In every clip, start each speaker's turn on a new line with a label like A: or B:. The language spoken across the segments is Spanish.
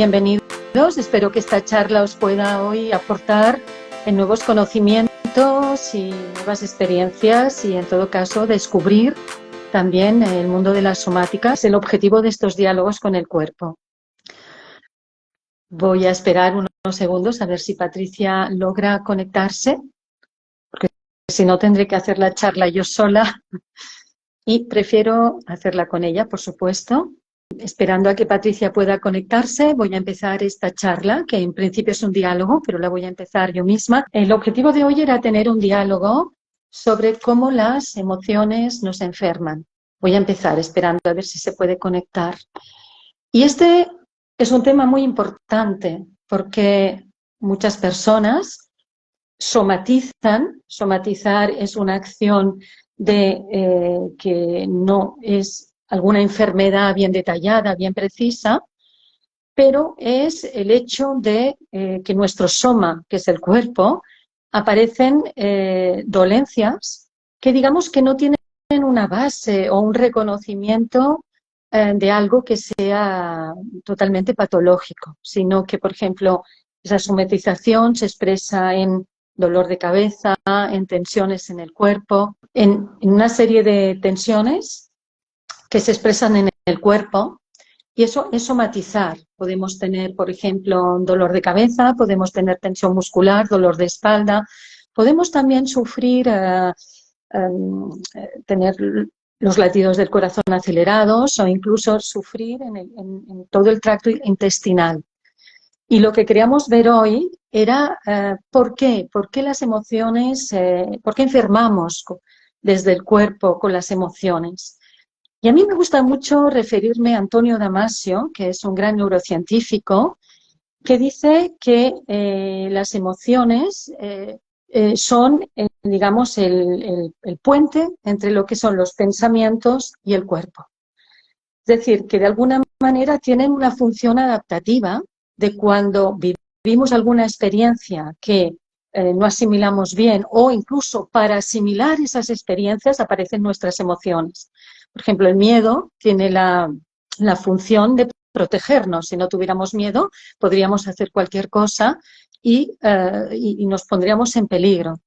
A: Bienvenidos, espero que esta charla os pueda hoy aportar en nuevos conocimientos y nuevas experiencias y en todo caso descubrir también el mundo de las somáticas, el objetivo de estos diálogos con el cuerpo. Voy a esperar unos segundos a ver si Patricia logra conectarse, porque si no tendré que hacer la charla yo sola y prefiero hacerla con ella, por supuesto. Esperando a que Patricia pueda conectarse, voy a empezar esta charla, que en principio es un diálogo, pero la voy a empezar yo misma. El objetivo de hoy era tener un diálogo sobre cómo las emociones nos enferman. Voy a empezar esperando a ver si se puede conectar. Y este es un tema muy importante porque muchas personas somatizan. Somatizar es una acción que no es alguna enfermedad bien detallada, bien precisa, pero es el hecho de que nuestro soma, que es el cuerpo, aparecen dolencias que digamos que no tienen una base o un reconocimiento de algo que sea totalmente patológico, sino que, por ejemplo, esa somatización se expresa en dolor de cabeza, en tensiones en el cuerpo, en una serie de tensiones que se expresan en el cuerpo, y eso es somatizar. Podemos tener, por ejemplo, dolor de cabeza, podemos tener tensión muscular, dolor de espalda, podemos también sufrir, tener los latidos del corazón acelerados o incluso sufrir en todo el tracto intestinal. Y lo que queríamos ver hoy era ¿por qué? ¿Por qué las emociones, por qué enfermamos desde el cuerpo con las emociones? Y a mí me gusta mucho referirme a Antonio Damasio, que es un gran neurocientífico, que dice que las emociones son, digamos, el puente entre lo que son los pensamientos y el cuerpo. Es decir, que de alguna manera tienen una función adaptativa de cuando vivimos alguna experiencia que no asimilamos bien, o incluso para asimilar esas experiencias aparecen nuestras emociones. Por ejemplo, el miedo tiene la función de protegernos. Si no tuviéramos miedo, podríamos hacer cualquier cosa y nos pondríamos en peligro.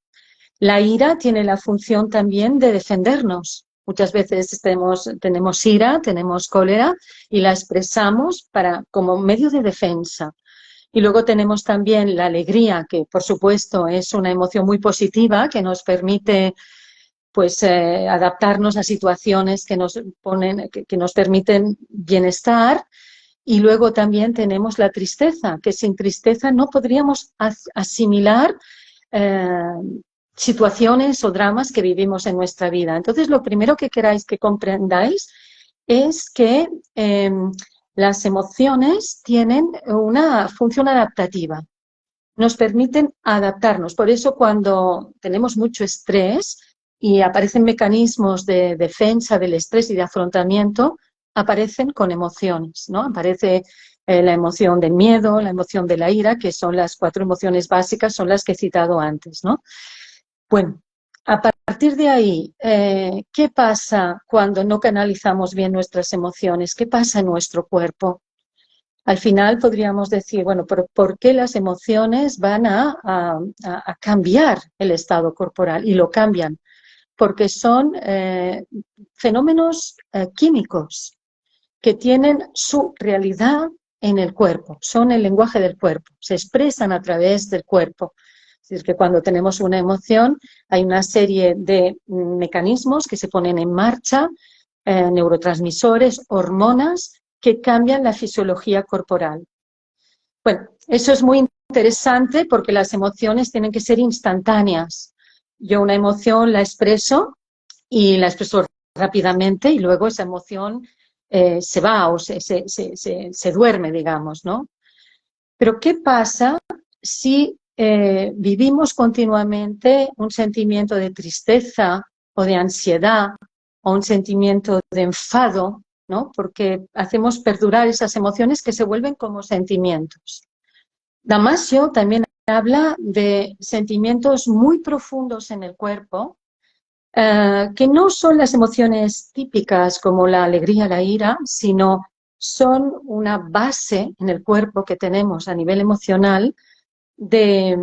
A: La ira tiene la función también de defendernos. Muchas veces tenemos ira, tenemos cólera y la expresamos como medio de defensa. Y luego tenemos también la alegría, que por supuesto es una emoción muy positiva que nos permite adaptarnos a situaciones que nos permiten bienestar. Y luego también tenemos la tristeza, que sin tristeza no podríamos asimilar situaciones o dramas que vivimos en nuestra vida. Entonces, lo primero que queráis que comprendáis es que las emociones tienen una función adaptativa, nos permiten adaptarnos. Por eso cuando tenemos mucho estrés y aparecen mecanismos de defensa del estrés y de afrontamiento, aparecen con emociones, ¿no? Aparece la emoción del miedo, la emoción de la ira, que son las 4 emociones básicas, son las que he citado antes, ¿no? Bueno, a partir de ahí, ¿qué pasa cuando no canalizamos bien nuestras emociones? ¿Qué pasa en nuestro cuerpo? Al final podríamos decir, bueno, ¿por qué las emociones van a cambiar el estado corporal? Y lo cambian, porque son fenómenos químicos que tienen su realidad en el cuerpo, son el lenguaje del cuerpo, se expresan a través del cuerpo. Es decir, que cuando tenemos una emoción hay una serie de mecanismos que se ponen en marcha, neurotransmisores, hormonas, que cambian la fisiología corporal. Bueno, eso es muy interesante porque las emociones tienen que ser instantáneas. Yo una emoción la expreso y la expreso rápidamente y luego esa emoción se va o se duerme, digamos, ¿no? Pero ¿qué pasa si vivimos continuamente un sentimiento de tristeza o de ansiedad o un sentimiento de enfado, ¿no? Porque hacemos perdurar esas emociones que se vuelven como sentimientos. Damasio también habla de sentimientos muy profundos en el cuerpo, que no son las emociones típicas como la alegría, la ira, sino son una base en el cuerpo que tenemos a nivel emocional de,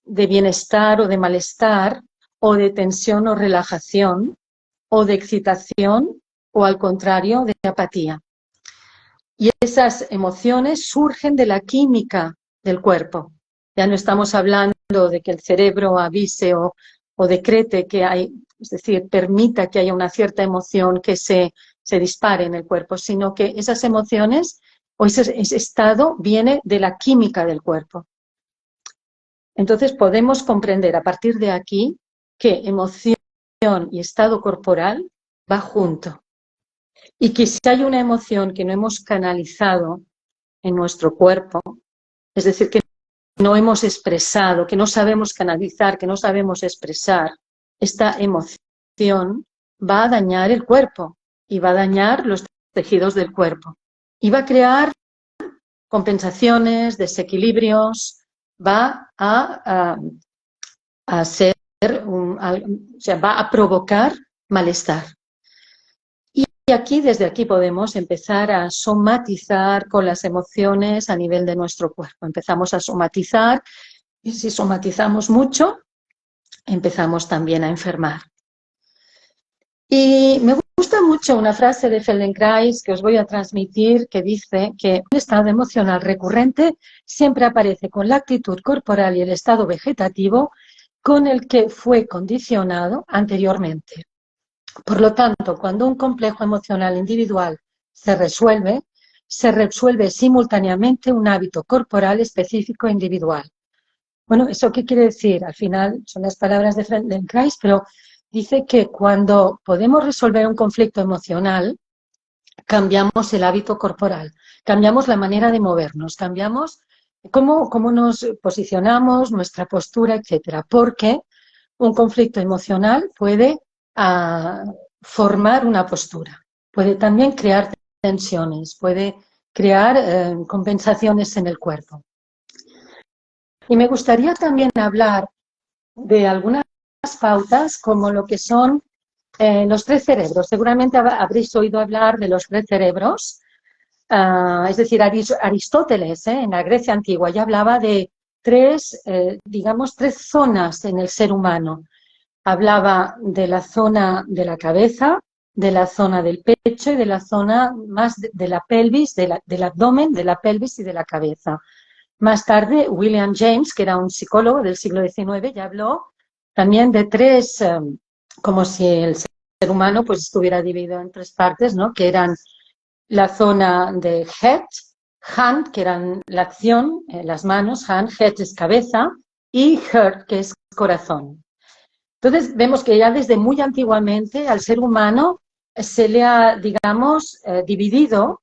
A: de bienestar o de malestar, o de tensión o relajación, o de excitación, o al contrario, de apatía. Y esas emociones surgen de la química del cuerpo. Ya no estamos hablando de que el cerebro avise o decrete que hay, es decir, permita que haya una cierta emoción que se dispare en el cuerpo, sino que esas emociones o ese estado viene de la química del cuerpo. Entonces podemos comprender a partir de aquí que emoción y estado corporal va junto. Y que si hay una emoción que no hemos canalizado en nuestro cuerpo, es decir, que no hemos expresado, que no sabemos canalizar, que no sabemos expresar, esta emoción va a dañar el cuerpo y va a dañar los tejidos del cuerpo. Y va a crear compensaciones, desequilibrios, va a ser, o sea, va a provocar malestar. Y aquí, desde aquí podemos empezar a somatizar con las emociones a nivel de nuestro cuerpo. Empezamos a somatizar y si somatizamos mucho, empezamos también a enfermar. Y me gusta mucho una frase de Feldenkrais que os voy a transmitir que dice que un estado emocional recurrente siempre aparece con la actitud corporal y el estado vegetativo con el que fue condicionado anteriormente. Por lo tanto, cuando un complejo emocional individual se resuelve simultáneamente un hábito corporal específico e individual. Bueno, ¿eso qué quiere decir? Al final son las palabras de Feldenkrais, pero dice que cuando podemos resolver un conflicto emocional, cambiamos el hábito corporal, cambiamos la manera de movernos, cambiamos cómo nos posicionamos, nuestra postura, etcétera, porque un conflicto emocional puede formar una postura, puede también crear tensiones, puede crear compensaciones en el cuerpo. Y me gustaría también hablar de algunas pautas como lo que son los tres cerebros. Seguramente habréis oído hablar de los tres cerebros, es decir, Aristóteles en la Grecia antigua ya hablaba de digamos, tres zonas en el ser humano. Hablaba de la zona de la cabeza, de la zona del pecho y de la zona más de la pelvis, del abdomen, de la pelvis y de la cabeza. Más tarde, William James, que era un psicólogo del siglo XIX, ya habló también de tres, como si el ser humano pues estuviera dividido en tres partes, ¿no? Que eran la zona de head, hand, que eran la acción, las manos, hand, head es cabeza, y heart, que es corazón. Entonces, vemos que ya desde muy antiguamente al ser humano se le ha, digamos, dividido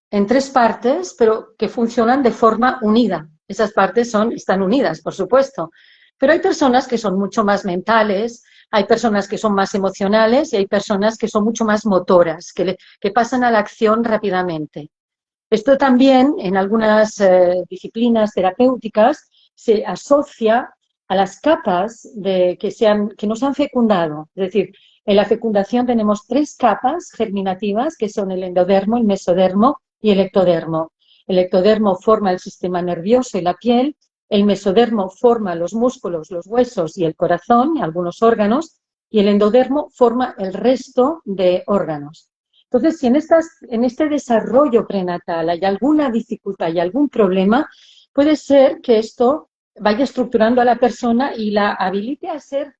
A: en tres partes, pero que funcionan de forma unida. Esas partes están unidas, por supuesto. Pero hay personas que son mucho más mentales, hay personas que son más emocionales y hay personas que son mucho más motoras, que pasan a la acción rápidamente. Esto también, en algunas disciplinas terapéuticas, se asocia a las capas que nos han fecundado. Es decir, en la fecundación tenemos tres capas germinativas, que son el endodermo, el mesodermo y el ectodermo. El ectodermo forma el sistema nervioso y la piel, el mesodermo forma los músculos, los huesos y el corazón y algunos órganos, y el endodermo forma el resto de órganos. Entonces, si en este desarrollo prenatal hay alguna dificultad y algún problema, puede ser que esto vaya estructurando a la persona y la habilite a ser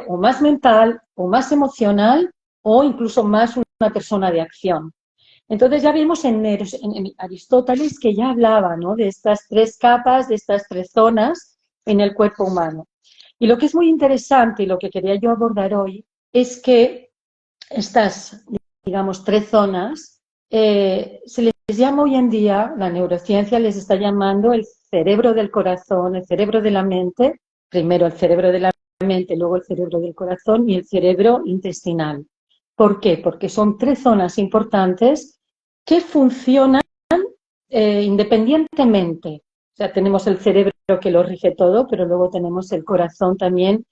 A: o más mental, o más emocional, o incluso más una persona de acción. Entonces ya vimos en Aristóteles que ya hablaba, ¿no?, de estas tres capas, de estas tres zonas en el cuerpo humano. Y lo que es muy interesante y lo que quería yo abordar hoy es que estas, digamos, tres zonas se les llama hoy en día, la neurociencia les está llamando el cerebro del corazón, el cerebro de la mente, primero el cerebro de la mente, luego el cerebro del corazón y el cerebro intestinal. ¿Por qué? Porque son tres zonas importantes que funcionan independientemente. O sea, tenemos el cerebro que lo rige todo, pero luego tenemos el corazón también.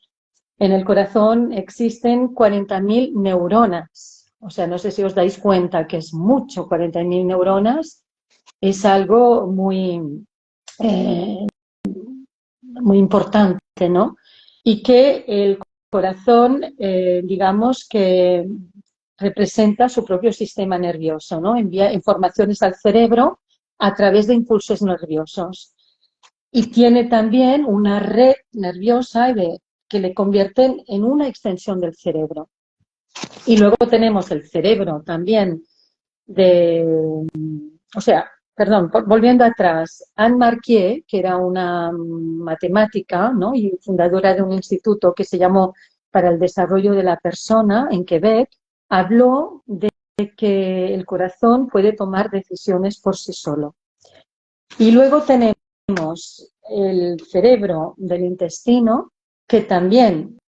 A: En el corazón existen 40.000 neuronas. O sea, no sé si os dais cuenta que es mucho, 40.000 neuronas, es algo eh, muy importante, ¿no? Y que el corazón, digamos que representa su propio sistema nervioso, ¿no? Envía informaciones al cerebro a través de impulsos nerviosos. Y tiene también una red nerviosa que le convierten en una extensión del cerebro. Y luego tenemos el cerebro también o sea, perdón, volviendo atrás, Anne Marquier, que era una matemática, ¿no? Y fundadora de un instituto que se llamó para el desarrollo de la persona en Quebec, habló de que el corazón puede tomar decisiones por sí solo. Y luego tenemos el cerebro del intestino, que también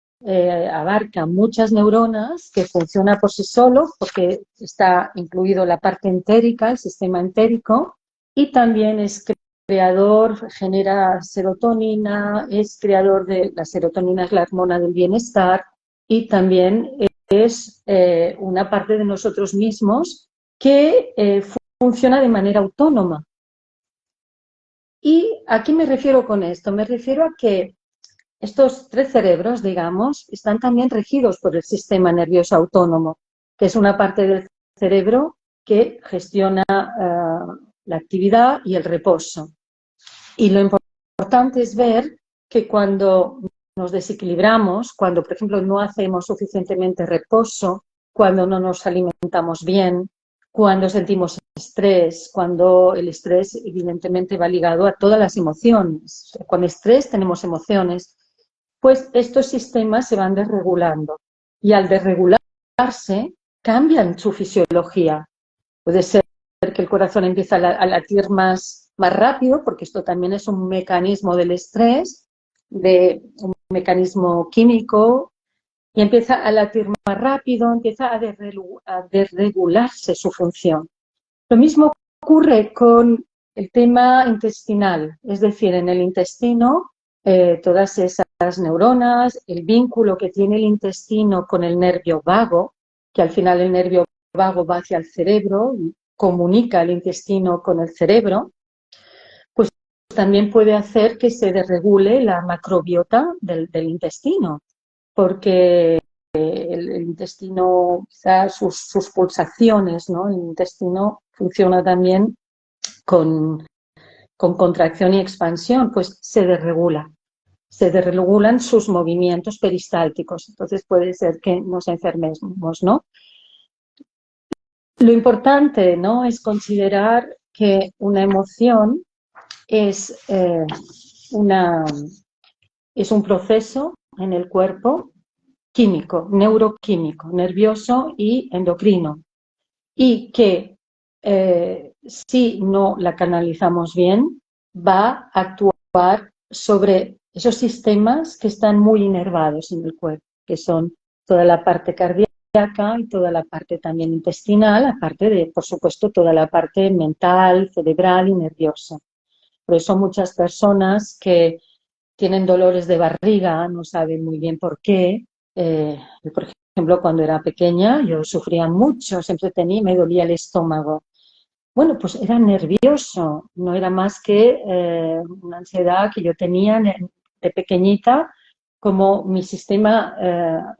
A: abarca muchas neuronas, que funciona por sí solo, porque está incluido la parte entérica, el sistema entérico, y también es creador, genera serotonina, es creador de la serotonina, es la hormona del bienestar, y también es una parte de nosotros mismos que funciona de manera autónoma. ¿Y a qué me refiero con esto? Me refiero a que estos tres cerebros, digamos, están también regidos por el sistema nervioso autónomo, que es una parte del cerebro que gestiona la actividad y el reposo. Y lo importante es ver que cuando nos desequilibramos, cuando, por ejemplo, no hacemos suficientemente reposo, cuando no nos alimentamos bien, cuando sentimos estrés, cuando el estrés evidentemente va ligado a todas las emociones. Con estrés tenemos emociones, pues estos sistemas se van desregulando y al desregularse cambian su fisiología. Puede ser que el corazón empiece a latir más rápido, porque esto también es un mecanismo del estrés, un mecanismo químico, y empieza a latir más rápido, empieza a desregularse su función. Lo mismo ocurre con el tema intestinal, es decir, en el intestino, todas esas neuronas, el vínculo que tiene el intestino con el nervio vago, que al final el nervio vago va hacia el cerebro y comunica el intestino con el cerebro, pues también puede hacer que se desregule la macrobiota del intestino, porque el intestino, quizás sus pulsaciones, ¿no? El intestino funciona también con contracción y expansión, pues se desregulan sus movimientos peristálticos, entonces puede ser que nos enfermemos, ¿no? Lo importante, ¿no?, es considerar que una emoción es, es un proceso en el cuerpo químico, neuroquímico, nervioso y endocrino, y que si no la canalizamos bien, va a actuar sobre esos sistemas que están muy inervados en el cuerpo, que son toda la parte cardíaca y toda la parte también intestinal, aparte de, por supuesto, toda la parte mental, cerebral y nerviosa. Por eso muchas personas que tienen dolores de barriga no saben muy bien por qué. Yo, por ejemplo, cuando era pequeña, yo sufría mucho, siempre me dolía el estómago. Bueno, pues era nervioso, no era más que una ansiedad que yo tenía de pequeñita, como mi sistema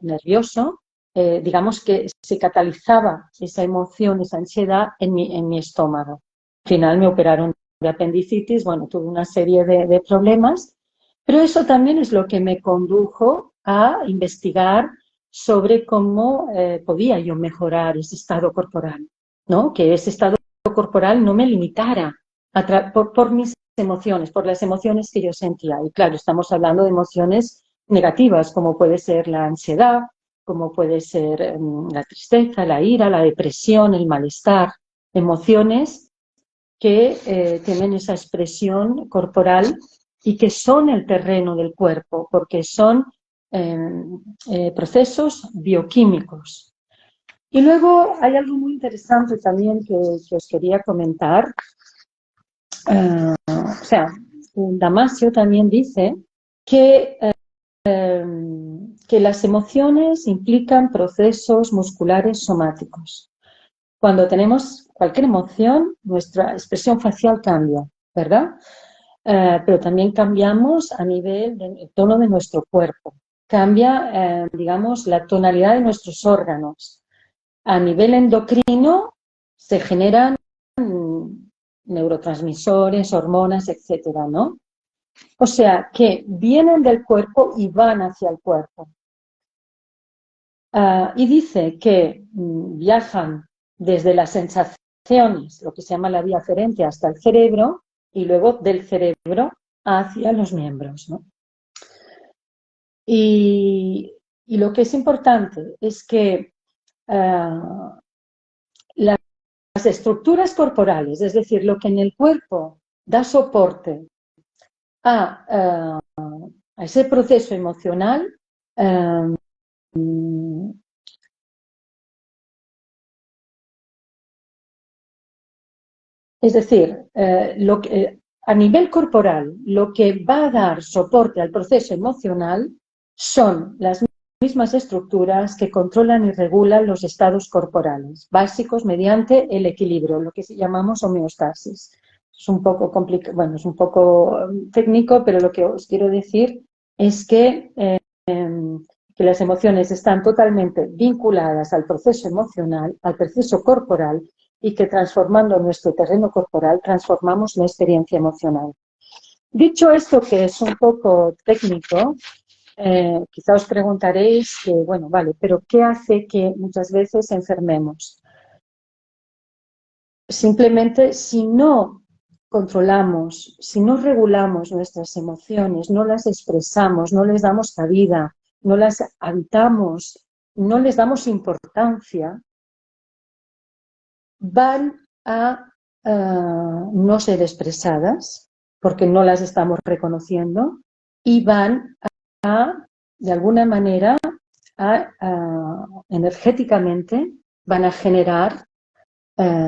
A: nervioso, digamos que se catalizaba esa emoción, esa ansiedad en mi estómago. Al final me operaron de apendicitis, bueno, tuve una serie de problemas, pero eso también es lo que me condujo a investigar sobre cómo podía yo mejorar ese estado corporal, ¿no? Que ese estado corporal no me limitara por mis emociones, por las emociones que yo sentía. Y claro, estamos hablando de emociones negativas, como puede ser la ansiedad, como puede ser la tristeza, la ira, la depresión, el malestar, emociones que tienen esa expresión corporal y que son el terreno del cuerpo, porque son procesos bioquímicos. Y luego hay algo muy interesante también que os quería comentar. O sea, Damasio también dice que que las emociones implican procesos musculares somáticos. Cuando tenemos cualquier emoción, nuestra expresión facial cambia, ¿verdad? Pero también cambiamos a nivel del tono de nuestro cuerpo. Cambia, digamos, la tonalidad de nuestros órganos. A nivel endocrino se generan neurotransmisores, hormonas, etcétera, ¿no? O sea, que vienen del cuerpo y van hacia el cuerpo. Y dice que viajan desde las sensaciones, lo que se llama la vía aferente, hasta el cerebro, y luego del cerebro hacia los miembros, ¿no? Y lo que es importante es que las estructuras corporales, es decir, lo que en el cuerpo da soporte a ese proceso emocional, es decir, a nivel corporal, lo que va a dar soporte al proceso emocional son las mismas estructuras que controlan y regulan los estados corporales básicos mediante el equilibrio, lo que llamamos homeostasis. Es un poco complicado, bueno, es un poco técnico, pero lo que os quiero decir es que las emociones están totalmente vinculadas al proceso emocional, al proceso corporal, y que transformando nuestro terreno corporal transformamos la experiencia emocional. Dicho esto, que es un poco técnico, quizá os preguntaréis que, bueno, vale, pero ¿qué hace que muchas veces enfermemos? Simplemente, si no controlamos, si no regulamos nuestras emociones, no las expresamos, no les damos cabida, no las habitamos, no les damos importancia, van a no ser expresadas porque no las estamos reconociendo y van de alguna manera, energéticamente, van a generar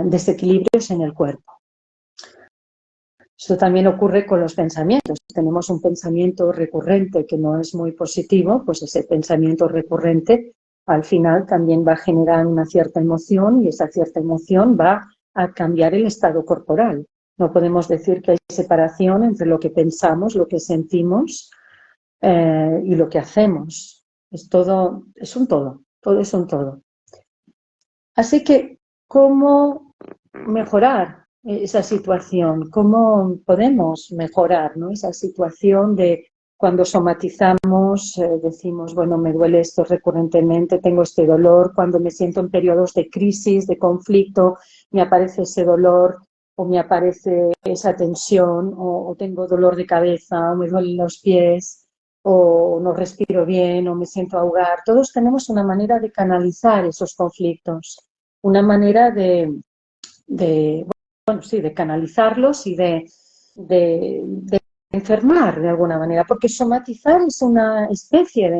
A: desequilibrios en el cuerpo. Esto también ocurre con los pensamientos. Si tenemos un pensamiento recurrente que no es muy positivo, pues ese pensamiento recurrente al final también va a generar una cierta emoción y esa cierta emoción va a cambiar el estado corporal. No podemos decir que hay separación entre lo que pensamos, lo que sentimos y lo que hacemos. Es todo, es un todo es un todo. Así que, ¿cómo mejorar esa situación? ¿Cómo podemos mejorar, ¿no?, esa situación de cuando somatizamos, decimos, bueno, me duele esto recurrentemente, tengo este dolor, cuando me siento en periodos de crisis, de conflicto, me aparece ese dolor o me aparece esa tensión o tengo dolor de cabeza o me duelen los pies o no respiro bien o me siento ahogar. Todos tenemos una manera de canalizar esos conflictos, una manera de canalizarlos y de enfermar de alguna manera, porque somatizar es una especie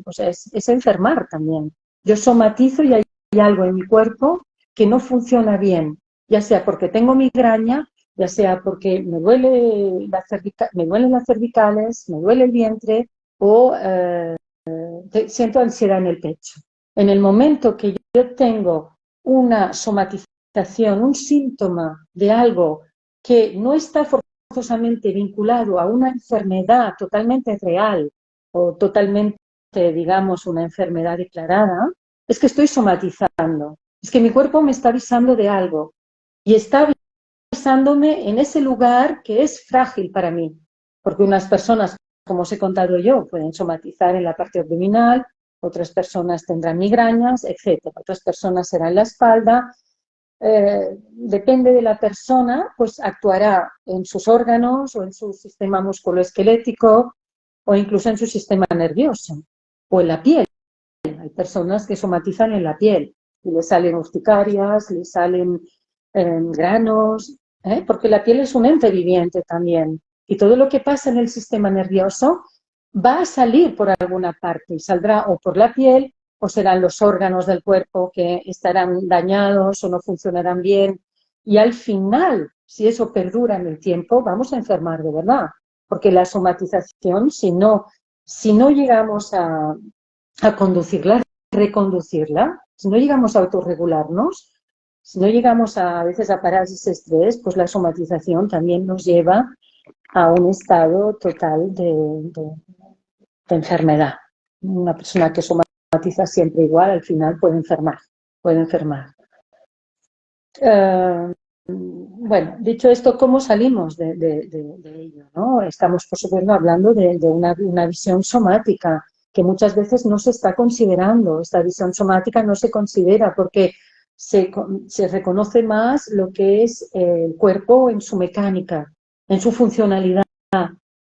A: o sea, es enfermar también. Yo somatizo y hay algo en mi cuerpo que no funciona bien, ya sea porque tengo migraña, ya sea porque me duelen las cervicales, me duele el vientre o siento ansiedad en el pecho. En el momento que yo tengo una somatización, un síntoma de algo que no está forzosamente vinculado a una enfermedad totalmente real o totalmente, digamos, una enfermedad declarada, es que estoy somatizando. Es que mi cuerpo me está avisando de algo y está avisándome en ese lugar que es frágil para mí. Porque unas personas, como os he contado yo, pueden somatizar en la parte abdominal, otras personas tendrán migrañas, etc. Otras personas será en la espalda. Depende de la persona, pues actuará en sus órganos o en su sistema musculoesquelético o incluso en su sistema nervioso o en la piel. Hay personas que somatizan en la piel y le salen urticarias, le salen granos, porque la piel es un ente viviente también y todo lo que pasa en el sistema nervioso va a salir por alguna parte y saldrá o por la piel o serán los órganos del cuerpo que estarán dañados o no funcionarán bien y al final, si eso perdura en el tiempo, vamos a enfermar de verdad, porque la somatización, si no llegamos a a conducirla, reconducirla. Si no llegamos a autorregularnos, si no llegamos a veces a parálisis estrés, pues la somatización también nos lleva a un estado total de enfermedad. Una persona que somatiza siempre igual, al final puede enfermar, puede enfermar. Bueno, dicho esto, ¿cómo salimos de ello, ¿no? Estamos, por supuesto, hablando de una visión somática que muchas veces no se está considerando. Esta visión somática no se considera porque se reconoce más lo que es el cuerpo en su mecánica, en su funcionalidad,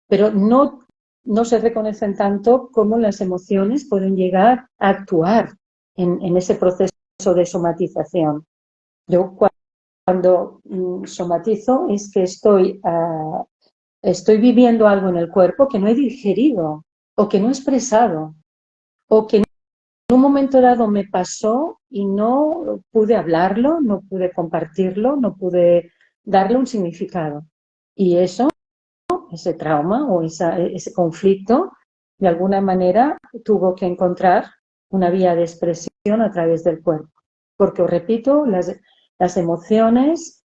A: pero no se reconocen tanto cómo las emociones pueden llegar a actuar en ese proceso de somatización. Yo cuando somatizo es que estoy viviendo algo en el cuerpo que no he digerido o que no he expresado o que en un momento dado me pasó y no pude hablarlo, no pude compartirlo, no pude darle un significado. Y eso, ese trauma o ese conflicto, de alguna manera tuvo que encontrar una vía de expresión a través del cuerpo. Porque, os repito, las emociones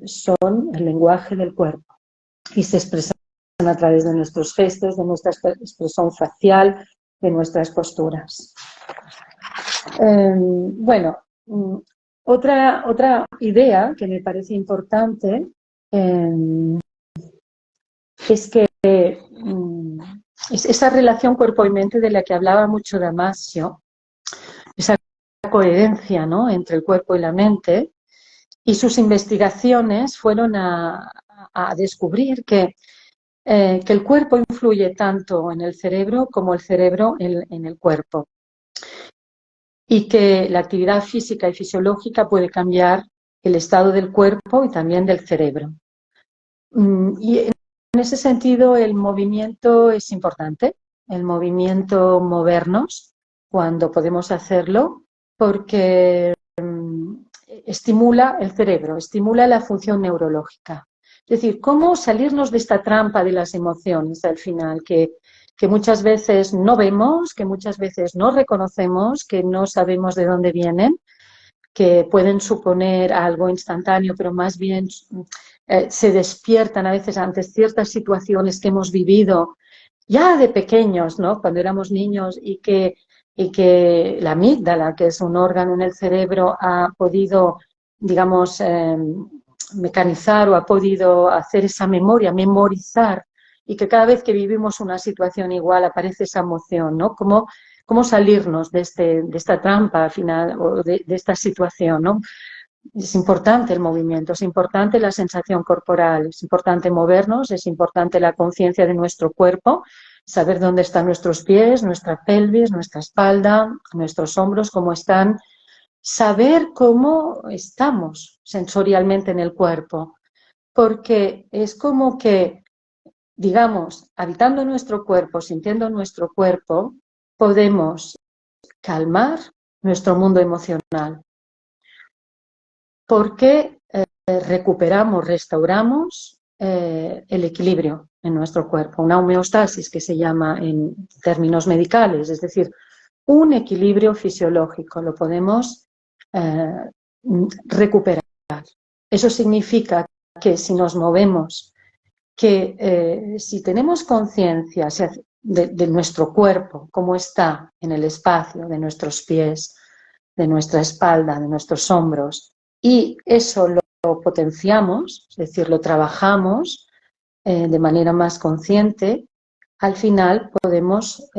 A: son el lenguaje del cuerpo y se expresan a través de nuestros gestos, de nuestra expresión facial, de nuestras posturas. Bueno, otra idea que me parece importante es que es esa relación cuerpo y mente de la que hablaba mucho Damasio, esa coherencia, ¿no?, entre el cuerpo y la mente, y sus investigaciones fueron a descubrir que el cuerpo influye tanto en el cerebro como el cerebro en el cuerpo, y que la actividad física y fisiológica puede cambiar el estado del cuerpo y también del cerebro. Y en ese sentido el movimiento es importante, el movimiento, movernos cuando podemos hacerlo, porque estimula el cerebro, estimula la función neurológica. Es decir, cómo salirnos de esta trampa de las emociones al final, que muchas veces no vemos, que muchas veces no reconocemos, que no sabemos de dónde vienen, que pueden suponer algo instantáneo, pero más bien se despiertan a veces ante ciertas situaciones que hemos vivido ya de pequeños, ¿no?, cuando éramos niños, y que la amígdala, que es un órgano en el cerebro, ha podido, digamos, mecanizar o ha podido hacer esa memoria, memorizar, y que cada vez que vivimos una situación igual aparece esa emoción, ¿no? Cómo salirnos de esta trampa al final, o de esta situación, ¿no? Es importante el movimiento, es importante la sensación corporal, es importante movernos, es importante la conciencia de nuestro cuerpo, saber dónde están nuestros pies, nuestra pelvis, nuestra espalda, nuestros hombros, cómo están, saber cómo estamos sensorialmente en el cuerpo, porque es como que, digamos, habitando nuestro cuerpo, sintiendo nuestro cuerpo, podemos calmar nuestro mundo emocional, porque recuperamos, restauramos el equilibrio en nuestro cuerpo, una homeostasis que se llama en términos medicales, es decir, un equilibrio fisiológico, lo podemos recuperar. Eso significa que si nos movemos, que si tenemos conciencia de nuestro cuerpo, cómo está en el espacio, de nuestros pies, de nuestra espalda, de nuestros hombros, y eso lo potenciamos, es decir, lo trabajamos de manera más consciente, al final podemos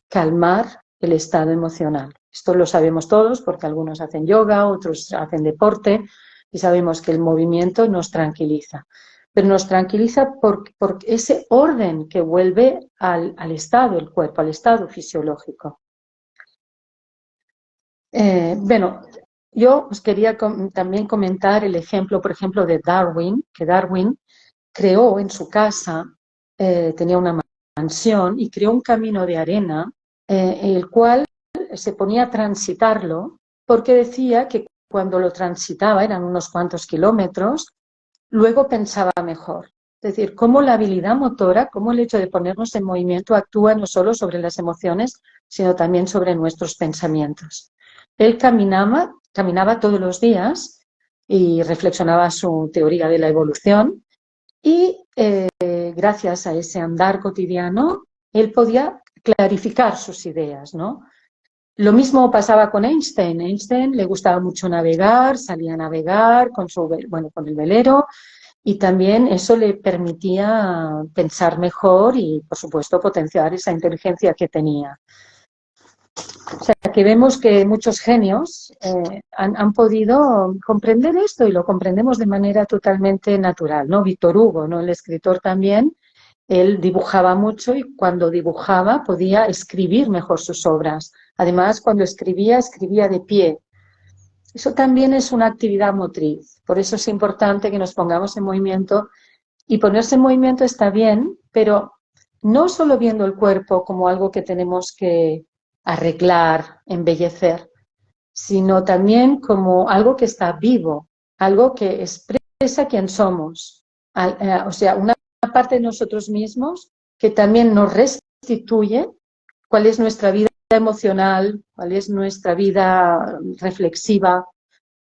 A: calmar el estado emocional. Esto lo sabemos todos porque algunos hacen yoga, otros hacen deporte, y sabemos que el movimiento nos tranquiliza. Pero nos tranquiliza por ese orden que vuelve al estado del cuerpo, al estado fisiológico. Bueno, yo os quería también comentar el ejemplo, por ejemplo, de Darwin, que Darwin creó en su casa, tenía una mansión y creó un camino de arena, el cual se ponía a transitarlo, porque decía que cuando lo transitaba, eran unos cuantos kilómetros, luego pensaba mejor. Es decir, cómo la habilidad motora, cómo el hecho de ponernos en movimiento actúa no solo sobre las emociones, sino también sobre nuestros pensamientos. Él caminaba todos los días y reflexionaba su teoría de la evolución y gracias a ese andar cotidiano, él podía clarificar sus ideas, ¿no? Lo mismo pasaba con Einstein. Einstein le gustaba mucho navegar, salía a navegar con el velero y también eso le permitía pensar mejor y, por supuesto, potenciar esa inteligencia que tenía. O sea, que vemos que muchos genios han podido comprender esto y lo comprendemos de manera totalmente natural, ¿no? Víctor Hugo, ¿no? El escritor también, él dibujaba mucho y cuando dibujaba podía escribir mejor sus obras. Además, cuando escribía, escribía de pie. Eso también es una actividad motriz. Por eso es importante que nos pongamos en movimiento. Y ponerse en movimiento está bien, pero no solo viendo el cuerpo como algo que tenemos que arreglar, embellecer, sino también como algo que está vivo, algo que expresa quién somos. O sea, una parte de nosotros mismos que también nos restituye cuál es nuestra vida emocional, cuál es nuestra vida reflexiva,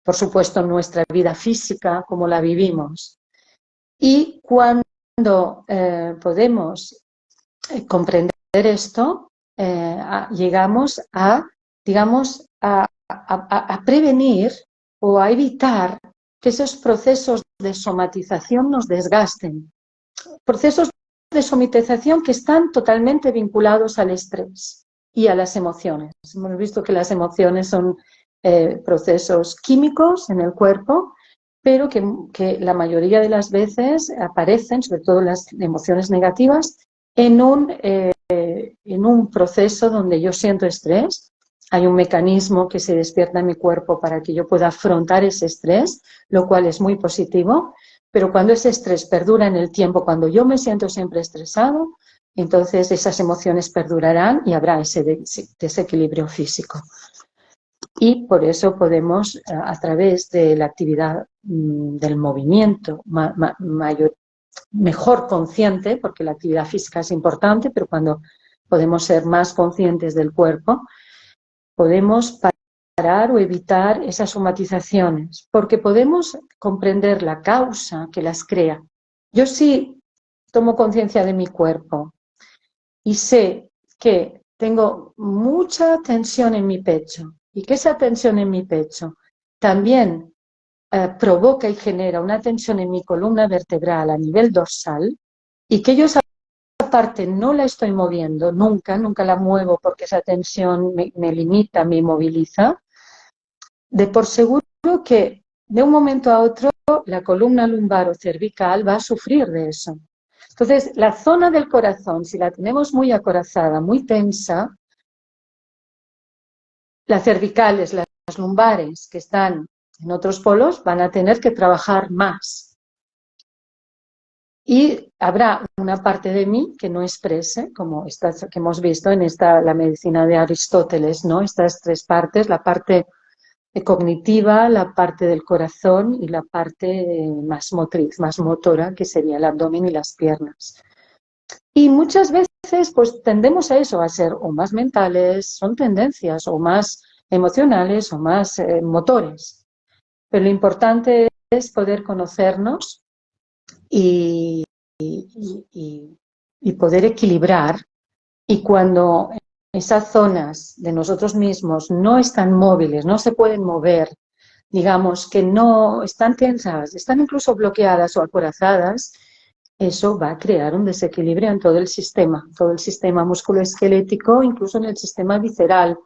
A: por supuesto nuestra vida física, cómo la vivimos. Y cuando podemos comprender esto, llegamos a, digamos, a prevenir o a evitar que esos procesos de somatización nos desgasten. Procesos de somatización que están totalmente vinculados al estrés y a las emociones. Hemos visto que las emociones son procesos químicos en el cuerpo, pero que la mayoría de las veces aparecen, sobre todo las emociones negativas, en un proceso donde yo siento estrés. Hay un mecanismo que se despierta en mi cuerpo para que yo pueda afrontar ese estrés, lo cual es muy positivo, pero cuando ese estrés perdura en el tiempo, cuando yo me siento siempre estresado, entonces esas emociones perdurarán y habrá ese desequilibrio físico. Y por eso podemos, a través de la actividad del movimiento mejor consciente, porque la actividad física es importante, pero cuando podemos ser más conscientes del cuerpo, podemos parar o evitar esas somatizaciones, porque podemos comprender la causa que las crea. Yo sí tomo conciencia de mi cuerpo y sé que tengo mucha tensión en mi pecho y que esa tensión en mi pecho también provoca y genera una tensión en mi columna vertebral a nivel dorsal y que yo esa parte no la estoy moviendo nunca la muevo porque esa tensión me limita, me inmoviliza, de por seguro que de un momento a otro la columna lumbar o cervical va a sufrir de eso. Entonces, la zona del corazón, si la tenemos muy acorazada, muy tensa, las cervicales, las lumbares que están en otros polos van a tener que trabajar más. Y habrá una parte de mí que no exprese, como estas que hemos visto en la medicina de Aristóteles, ¿no? Estas tres partes, la parte cognitiva, la parte del corazón y la parte más motriz, más motora, que sería el abdomen y las piernas. Y muchas veces pues tendemos a eso, a ser o más mentales, son tendencias, o más emocionales o más motores. Pero lo importante es poder conocernos y poder equilibrar. Y cuando esas zonas de nosotros mismos no están móviles, no se pueden mover, digamos que no están tensas, están incluso bloqueadas o acorazadas, eso va a crear un desequilibrio en todo el sistema musculoesquelético, incluso en el sistema visceral.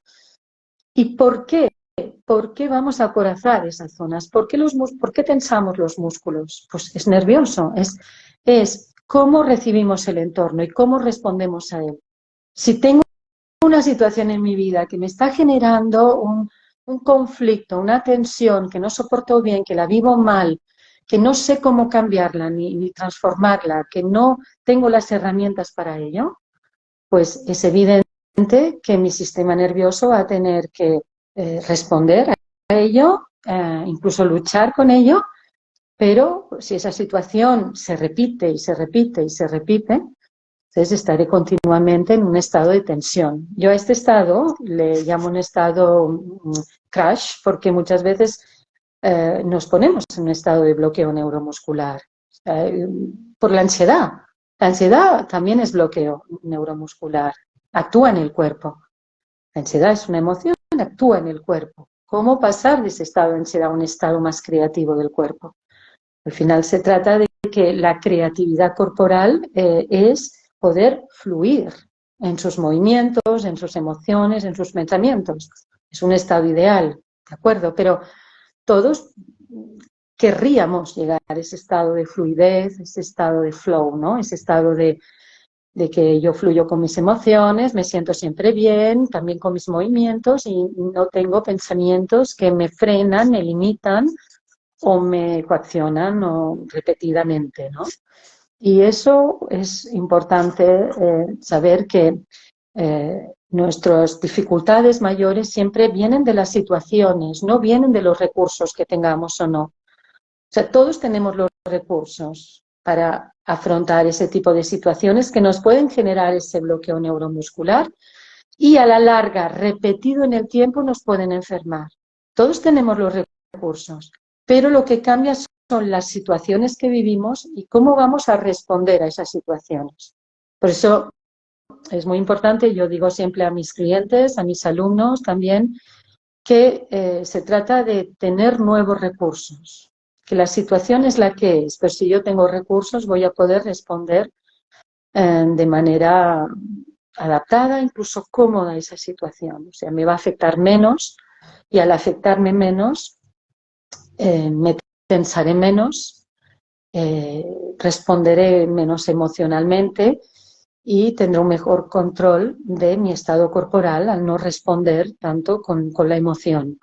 A: ¿Y por qué? ¿Por qué vamos a acorazar esas zonas? ¿Por qué tensamos los músculos? Pues es nervioso, es cómo recibimos el entorno y cómo respondemos a él. Si tengo una situación en mi vida que me está generando un conflicto, una tensión que no soporto bien, que la vivo mal, que no sé cómo cambiarla ni transformarla, que no tengo las herramientas para ello, pues es evidente que mi sistema nervioso va a tener que responder a ello, incluso luchar con ello, pero si esa situación se repite y se repite y se repite, Entonces estaré continuamente en un estado de tensión. Yo a este estado le llamo un estado crash porque muchas veces nos ponemos en un estado de bloqueo neuromuscular por la ansiedad. La ansiedad también es bloqueo neuromuscular, actúa en el cuerpo. La ansiedad es una emoción, actúa en el cuerpo. ¿Cómo pasar de ese estado de ansiedad a un estado más creativo del cuerpo? Al final se trata de que la creatividad corporal es poder fluir en sus movimientos, en sus emociones, en sus pensamientos. Es un estado ideal, ¿de acuerdo? Pero todos querríamos llegar a ese estado de fluidez, ese estado de flow, ¿no? Ese estado de que yo fluyo con mis emociones, me siento siempre bien, también con mis movimientos y no tengo pensamientos que me frenan, me limitan o me coaccionan o repetidamente, ¿no? Y eso es importante saber que nuestras dificultades mayores siempre vienen de las situaciones, no vienen de los recursos que tengamos o no. O sea, todos tenemos los recursos para afrontar ese tipo de situaciones que nos pueden generar ese bloqueo neuromuscular y a la larga, repetido en el tiempo, nos pueden enfermar. Todos tenemos los recursos, pero lo que cambia son las situaciones que vivimos y cómo vamos a responder a esas situaciones. Por eso es muy importante, yo digo siempre a mis clientes, a mis alumnos también, que se trata de tener nuevos recursos, que la situación es la que es, pero si yo tengo recursos voy a poder responder de manera adaptada, incluso cómoda a esa situación. O sea, me va a afectar menos y al afectarme menos me tensaré menos, responderé menos emocionalmente y tendré un mejor control de mi estado corporal al no responder tanto con la emoción.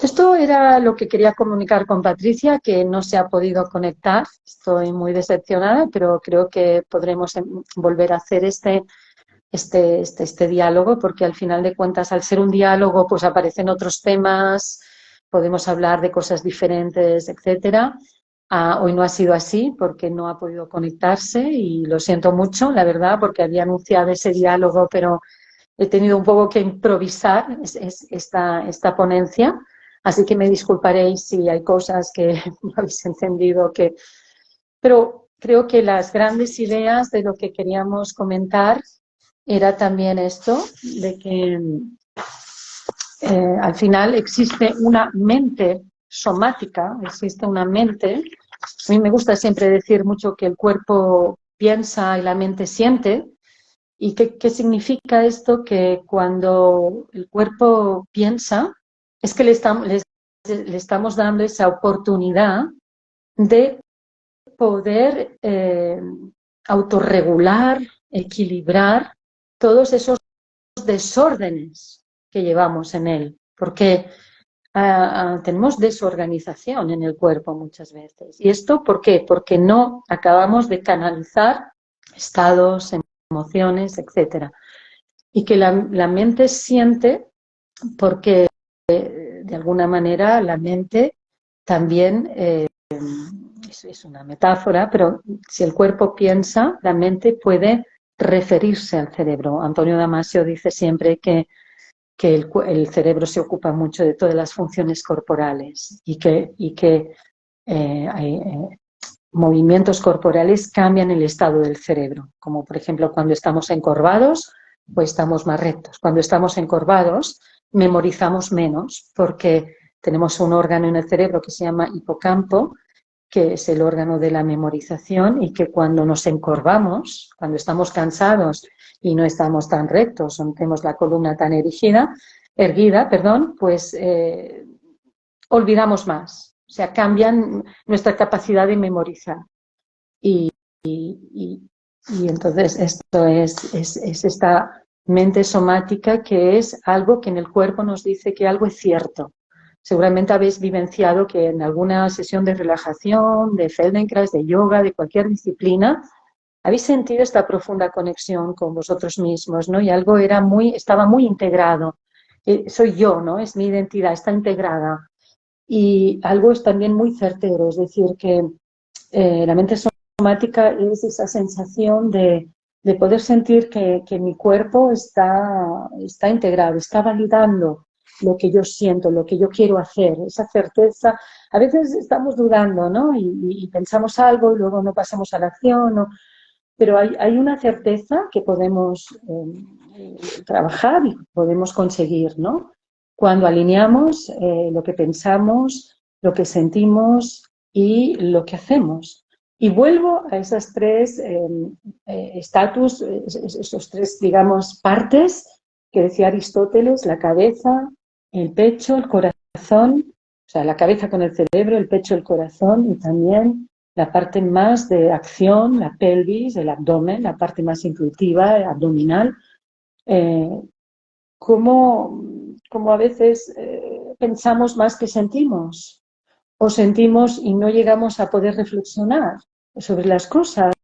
A: Esto era lo que quería comunicar con Patricia, que no se ha podido conectar. Estoy muy decepcionada, pero creo que podremos volver a hacer este diálogo, porque al final de cuentas, al ser un diálogo, pues aparecen otros temas, podemos hablar de cosas diferentes, etcétera. Hoy no ha sido así porque no ha podido conectarse y lo siento mucho, la verdad, porque había anunciado ese diálogo, pero he tenido un poco que improvisar esta ponencia. Así que me disculparéis si hay cosas que no habéis entendido, pero creo que las grandes ideas de lo que queríamos comentar era también esto, de que al final existe una mente somática, existe una mente. A mí me gusta siempre decir mucho que el cuerpo piensa y la mente siente. ¿Y qué significa esto? Que cuando el cuerpo piensa, es que le estamos dando esa oportunidad de poder autorregular, equilibrar todos esos desórdenes que llevamos en él, porque tenemos desorganización en el cuerpo muchas veces. ¿Y esto por qué? Porque no acabamos de canalizar estados, emociones, etcétera. Y que la mente siente porque de alguna manera la mente también es una metáfora, pero si el cuerpo piensa, la mente puede referirse al cerebro. Antonio Damasio dice siempre que el cerebro se ocupa mucho de todas las funciones corporales y que movimientos corporales cambian el estado del cerebro, como por ejemplo cuando estamos encorvados, pues estamos más rectos. Cuando estamos encorvados, memorizamos menos porque tenemos un órgano en el cerebro que se llama hipocampo, que es el órgano de la memorización y que cuando nos encorvamos, cuando estamos cansados y no estamos tan rectos, no tenemos la columna tan erguida, pues olvidamos más. O sea, cambian nuestra capacidad de memorizar. Y entonces esto es esta mente somática que es algo que en el cuerpo nos dice que algo es cierto. Seguramente habéis vivenciado que en alguna sesión de relajación, de Feldenkrais, de yoga, de cualquier disciplina, habéis sentido esta profunda conexión con vosotros mismos, ¿no? Y algo estaba muy integrado. Soy yo, ¿no? Es mi identidad, está integrada. Y algo es también muy certero, es decir, que la mente somática es esa sensación de poder sentir que mi cuerpo está integrado, está validando lo que yo siento, lo que yo quiero hacer, esa certeza. A veces estamos dudando, ¿no? Y pensamos algo y luego no pasamos a la acción, ¿no? Pero hay una certeza que podemos trabajar y podemos conseguir, ¿no? Cuando alineamos lo que pensamos, lo que sentimos y lo que hacemos. Y vuelvo a esas tres estatus, esos tres, digamos, partes que decía Aristóteles: la cabeza, el pecho, el corazón, o sea, la cabeza con el cerebro, el pecho, el corazón, y también la parte más de acción, la pelvis, el abdomen, la parte más intuitiva, abdominal. Eh, cómo a veces pensamos más que sentimos, o sentimos y no llegamos a poder reflexionar sobre las cosas,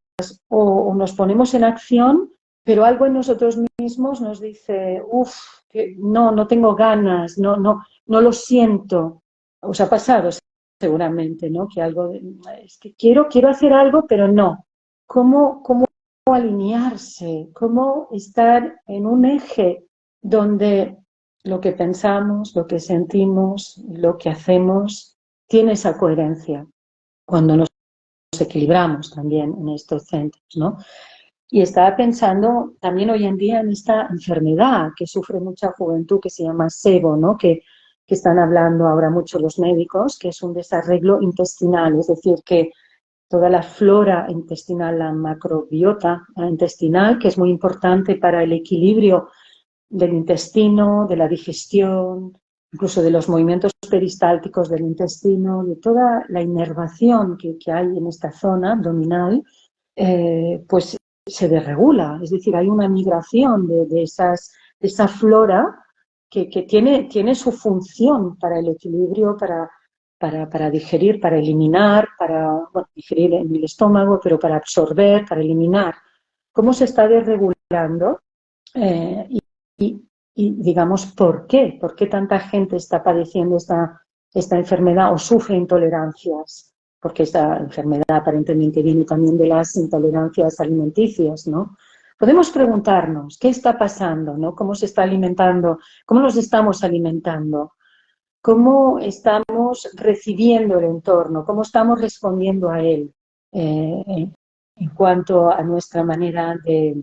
A: o nos ponemos en acción, pero algo en nosotros mismos nos dice, uff, no tengo ganas, no lo siento. Os ha pasado seguramente, ¿no? Que algo, es que quiero hacer algo, pero no. ¿Cómo alinearse? ¿Cómo estar en un eje donde lo que pensamos, lo que sentimos, lo que hacemos tiene esa coherencia cuando nos equilibramos también en estos centros, ¿no? Y estaba pensando también hoy en día en esta enfermedad que sufre mucha juventud, que se llama SEBO, ¿no? Que están hablando ahora mucho los médicos, que es un desarreglo intestinal, es decir, que toda la flora intestinal, la macrobiota intestinal, que es muy importante para el equilibrio del intestino, de la digestión, incluso de los movimientos peristálticos del intestino, de toda la inervación que hay en esta zona abdominal, pues se desregula. Es decir, hay una migración de esa flora que tiene su función para el equilibrio, para digerir, para eliminar, digerir en el estómago, pero para absorber, para eliminar. ¿Cómo se está desregulando? Y, digamos, ¿por qué? ¿Por qué tanta gente está padeciendo esta enfermedad o sufre intolerancias? Porque esta enfermedad aparentemente viene también de las intolerancias alimenticias, ¿no? Podemos preguntarnos, ¿qué está pasando? ¿No? ¿Cómo se está alimentando? ¿Cómo nos estamos alimentando? ¿Cómo estamos recibiendo el entorno? ¿Cómo estamos respondiendo a él? En cuanto a nuestra manera de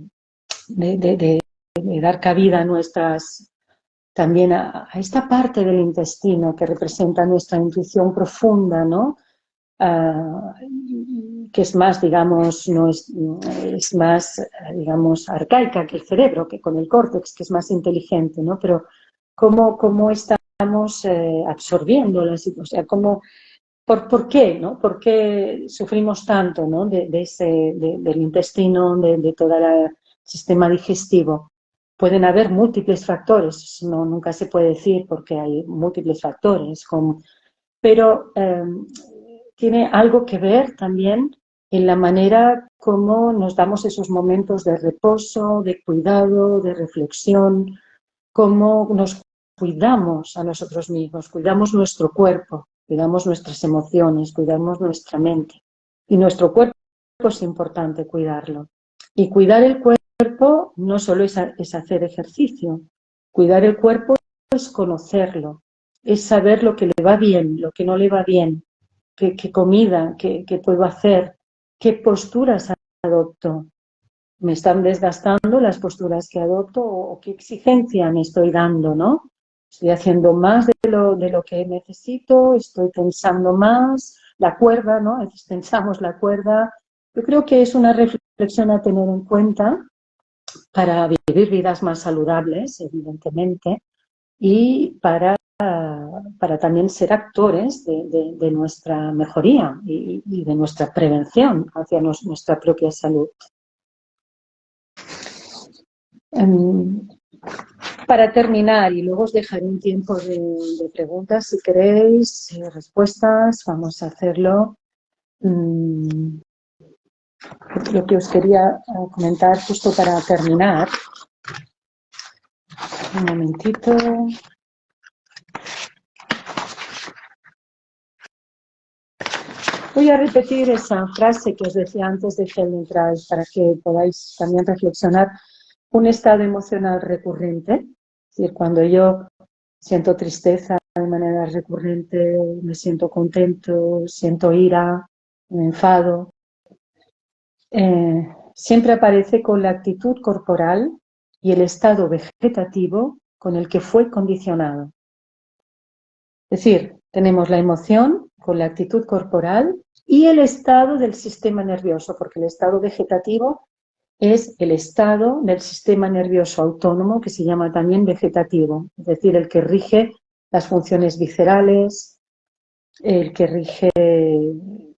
A: dar cabida a nuestras, también a esta parte del intestino que representa nuestra intuición profunda, ¿no? Que es más, digamos, no es más, digamos, arcaica que el cerebro, que con el córtex, que es más inteligente, ¿no? Pero cómo estamos absorbiendo la situación, o sea, ¿por qué, no? ¿Por qué sufrimos tanto, ¿no? Del intestino, de todo el sistema digestivo? Pueden haber múltiples factores, nunca se puede decir porque hay múltiples factores, pero tiene algo que ver también en la manera como nos damos esos momentos de reposo, de cuidado, de reflexión, cómo nos cuidamos a nosotros mismos, cuidamos nuestro cuerpo, cuidamos nuestras emociones, cuidamos nuestra mente. Y nuestro cuerpo es importante cuidarlo. Y cuidar el cuerpo no solo es hacer ejercicio, cuidar el cuerpo es conocerlo, es saber lo que le va bien, lo que no le va bien, qué comida, qué puedo hacer, qué posturas adopto. ¿Me están desgastando las posturas que adopto o qué exigencia me estoy dando, ¿no? Estoy haciendo más de lo que necesito, estoy pensando más, la cuerda, ¿no? A veces pensamos la cuerda. Yo creo que es una reflexión a tener en cuenta para vivir vidas más saludables, evidentemente, y para también ser actores de nuestra mejoría y de nuestra prevención hacia nuestra propia salud. Para terminar, y luego os dejaré un tiempo de preguntas, si queréis, respuestas, vamos a hacerlo. Lo que os quería comentar justo para terminar. Un momentito. Voy a repetir esa frase que os decía antes de Feldenkrais para que podáis también reflexionar. Un estado emocional recurrente, es decir, cuando yo siento tristeza de manera recurrente, me siento contento, siento ira, me enfado, siempre aparece con la actitud corporal y el estado vegetativo con el que fue condicionado. Es decir, tenemos la emoción con la actitud corporal y el estado del sistema nervioso, porque el estado vegetativo es el estado del sistema nervioso autónomo que se llama también vegetativo, es decir, el que rige las funciones viscerales, el que rige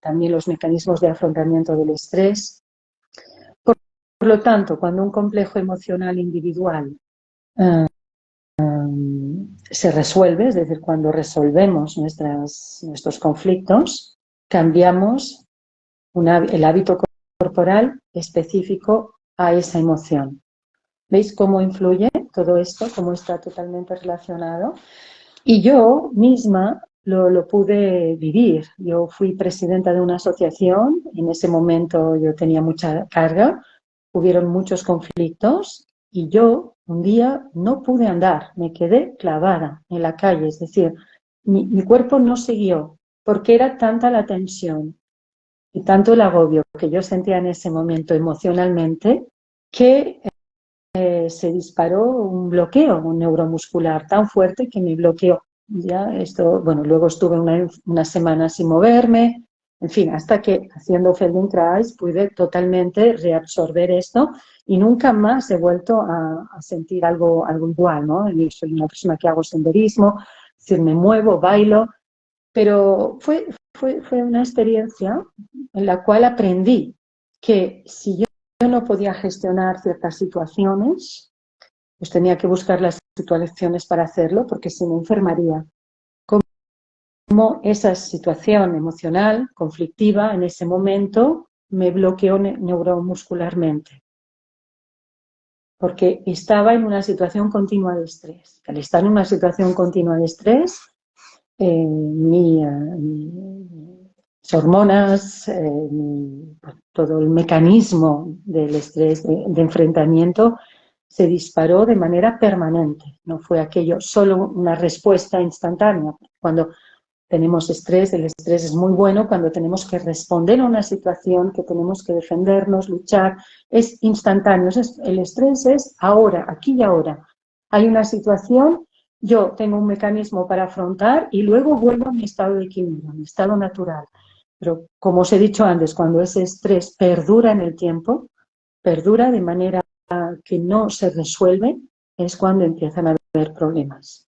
A: también los mecanismos de afrontamiento del estrés. Por lo tanto, cuando un complejo emocional individual se resuelve, es decir, cuando resolvemos nuestros conflictos, cambiamos el hábito corporal específico a esa emoción. ¿Veis cómo influye todo esto? Cómo está totalmente relacionado. Y yo misma lo pude vivir. Yo fui presidenta de una asociación. En ese momento yo tenía mucha carga. Hubieron muchos conflictos. Y yo un día no pude andar. Me quedé clavada en la calle. Es decir, mi cuerpo no siguió. Porque era tanta la tensión y tanto el agobio que yo sentía en ese momento emocionalmente que se disparó un bloqueo, un neuromuscular tan fuerte que me bloqueó. Ya esto, bueno, luego estuve una semana sin moverme, en fin, hasta que haciendo Feldenkrais pude totalmente reabsorber esto y nunca más he vuelto a sentir algo igual, ¿no? Yo soy una persona que hago senderismo, es decir, me muevo, bailo, pero fue una experiencia en la cual aprendí que si yo no podía gestionar ciertas situaciones, pues tenía que buscar las situaciones para hacerlo, porque si me enfermaría. Como esa situación emocional, conflictiva, en ese momento me bloqueó neuromuscularmente, porque estaba en una situación continua de estrés. Al estar en una situación continua de estrés, mis hormonas, todo el mecanismo del estrés de enfrentamiento se disparó de manera permanente. No fue aquello solo una respuesta instantánea. Cuando tenemos estrés, el estrés es muy bueno cuando tenemos que responder a una situación, que tenemos que defendernos, luchar, es instantáneo. El estrés es ahora, aquí y ahora. Hay una situación, yo tengo un mecanismo para afrontar y luego vuelvo a mi estado de equilibrio, a mi estado natural. Pero como os he dicho antes, cuando ese estrés perdura en el tiempo, perdura de manera que no se resuelve, es cuando empiezan a haber problemas.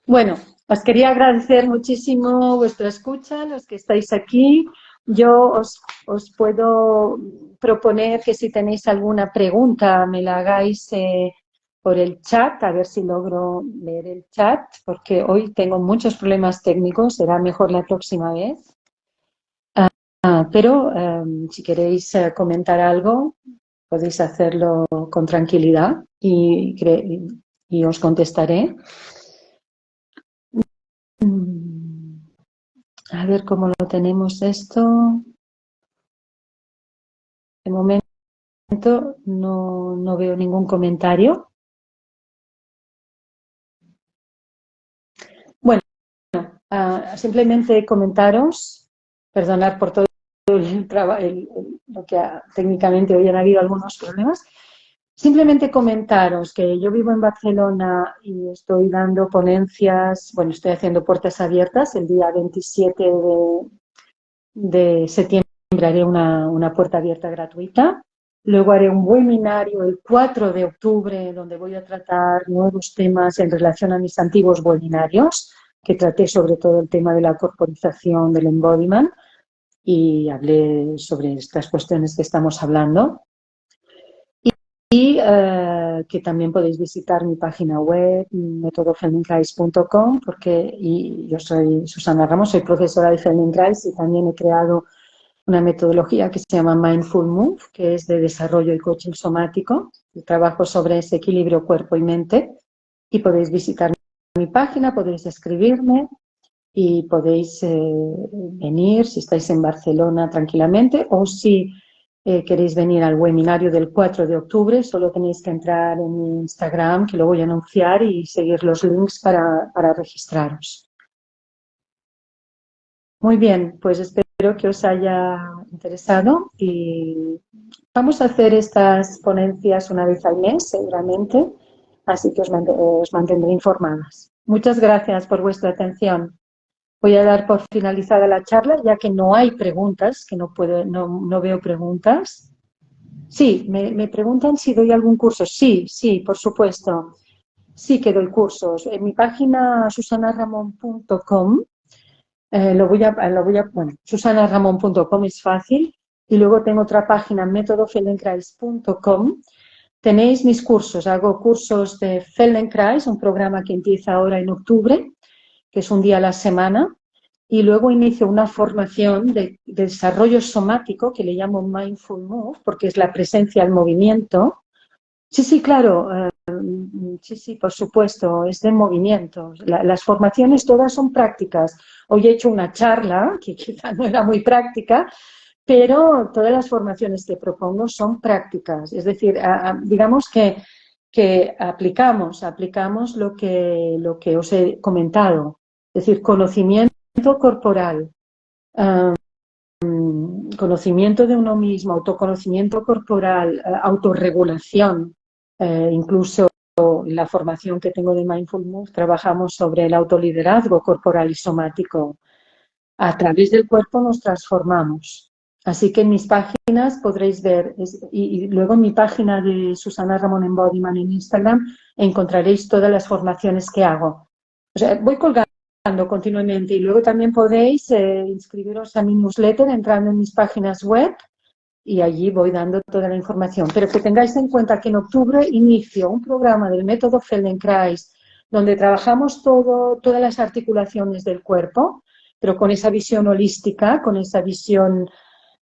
A: Bueno, os quería agradecer muchísimo vuestra escucha, los que estáis aquí. Yo os puedo proponer que si tenéis alguna pregunta me la hagáis por el chat, a ver si logro leer el chat, porque hoy tengo muchos problemas técnicos, será mejor la próxima vez. Pero si queréis comentar algo, podéis hacerlo con tranquilidad y os contestaré. A ver cómo lo tenemos esto. De momento no veo ningún comentario. Bueno, simplemente comentaros, perdonad por todo lo que técnicamente hoy han habido algunos problemas. Simplemente comentaros que yo vivo en Barcelona y estoy dando ponencias, bueno, estoy haciendo puertas abiertas. El día 27 de septiembre haré una puerta abierta gratuita. Luego haré un webinario el 4 de octubre donde voy a tratar nuevos temas en relación a mis antiguos webinarios, que traté sobre todo el tema de la corporización del embodiment y hablé sobre estas cuestiones que estamos hablando. Y que también podéis visitar mi página web, metodofeldenkrais.com, porque yo soy Susana Ramos, soy profesora de Feldenkrais y también he creado una metodología que se llama Mindful Move, que es de desarrollo y coaching somático, y trabajo sobre ese equilibrio cuerpo y mente. Y podéis visitar mi página, podéis escribirme y podéis venir si estáis en Barcelona tranquilamente, o si queréis venir al webinario del 4 de octubre, solo tenéis que entrar en mi Instagram, que lo voy a anunciar, y seguir los links para registraros. Muy bien, pues espero que os haya interesado y vamos a hacer estas ponencias una vez al mes, seguramente, así que os mantendré informadas. Muchas gracias por vuestra atención. Voy a dar por finalizada la charla, ya que no hay preguntas, que no veo preguntas. Sí, me preguntan si doy algún curso. Sí, sí, por supuesto. Sí que doy cursos. En mi página susanaramon.com, bueno, susanaramon.com es fácil, y luego tengo otra página, métodofeldenkrais.com. Tenéis mis cursos. Hago cursos de Feldenkrais, un programa que empieza ahora en octubre, que es un día a la semana, y luego inicio una formación de desarrollo somático que le llamo Mindful Move, porque es la presencia al movimiento. Sí, sí, claro, sí, por supuesto, es de movimiento. Las formaciones todas son prácticas. Hoy he hecho una charla que quizá no era muy práctica, pero todas las formaciones que propongo son prácticas. Es decir, digamos que aplicamos lo que os he comentado. Es decir, conocimiento corporal, conocimiento de uno mismo, autoconocimiento corporal, autorregulación. Incluso en la formación que tengo de Mindful Move trabajamos sobre el autoliderazgo corporal y somático. A través del cuerpo nos transformamos. Así que en mis páginas podréis ver, y luego en mi página de Susana Ramón Embodiment en Instagram encontraréis todas las formaciones que hago. O sea, voy colgando continuamente, y luego también podéis inscribiros a mi newsletter entrando en mis páginas web, y allí voy dando toda la información. Pero que tengáis en cuenta que en octubre inicio un programa del método Feldenkrais donde trabajamos todas las articulaciones del cuerpo, pero con esa visión holística, con esa visión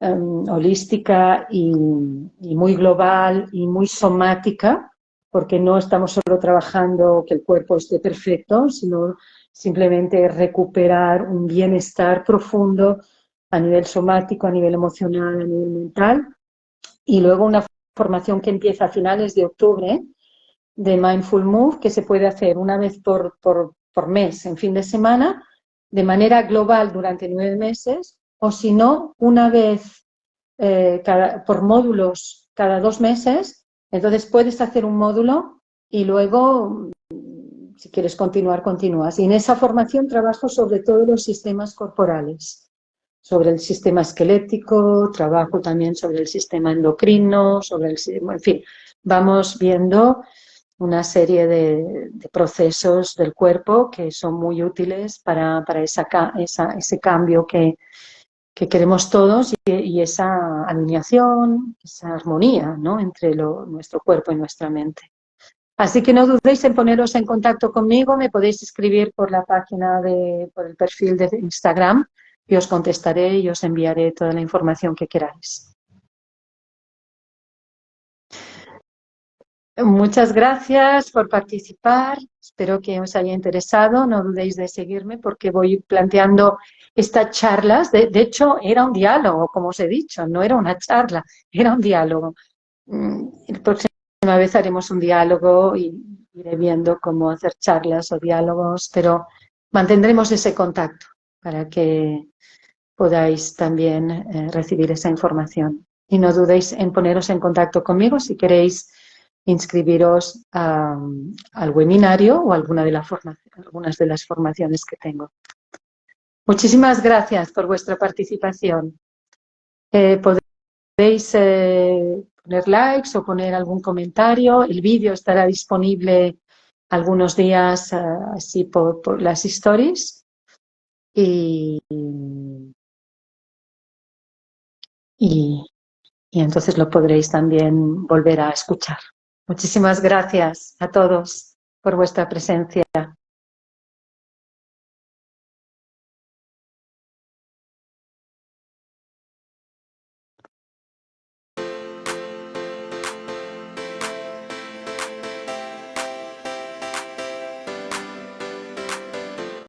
A: holística y muy global y muy somática, porque no estamos solo trabajando que el cuerpo esté perfecto, sino simplemente recuperar un bienestar profundo a nivel somático, a nivel emocional, a nivel mental. Y luego una formación que empieza a finales de octubre de Mindful Move, que se puede hacer una vez por mes, en fin de semana, de manera global durante 9 meses, o si no, una vez por módulos cada 2 meses. Entonces puedes hacer un módulo y luego, si quieres continuar, continúas. Y en esa formación trabajo sobre todos los sistemas corporales, sobre el sistema esquelético, trabajo también sobre el sistema endocrino, en fin, vamos viendo una serie de procesos del cuerpo que son muy útiles para ese cambio que queremos todos, y esa alineación, esa armonía, ¿no?, entre nuestro cuerpo y nuestra mente. Así que no dudéis en poneros en contacto conmigo. Me podéis escribir por la página por el perfil de Instagram, y os contestaré y os enviaré toda la información que queráis. Muchas gracias por participar. Espero que os haya interesado. No dudéis de seguirme, porque voy planteando estas charlas. De hecho, era un diálogo, como os he dicho, no era una charla, era un diálogo. La próxima vez haremos un diálogo y iré viendo cómo hacer charlas o diálogos, pero mantendremos ese contacto para que podáis también recibir esa información. Y no dudéis en poneros en contacto conmigo si queréis inscribiros al webinario o algunas de las formaciones que tengo. Muchísimas gracias por vuestra participación. Podéis poner likes o poner algún comentario. El vídeo estará disponible algunos días así por las stories. Y entonces lo podréis también volver a escuchar. Muchísimas gracias a todos por vuestra presencia.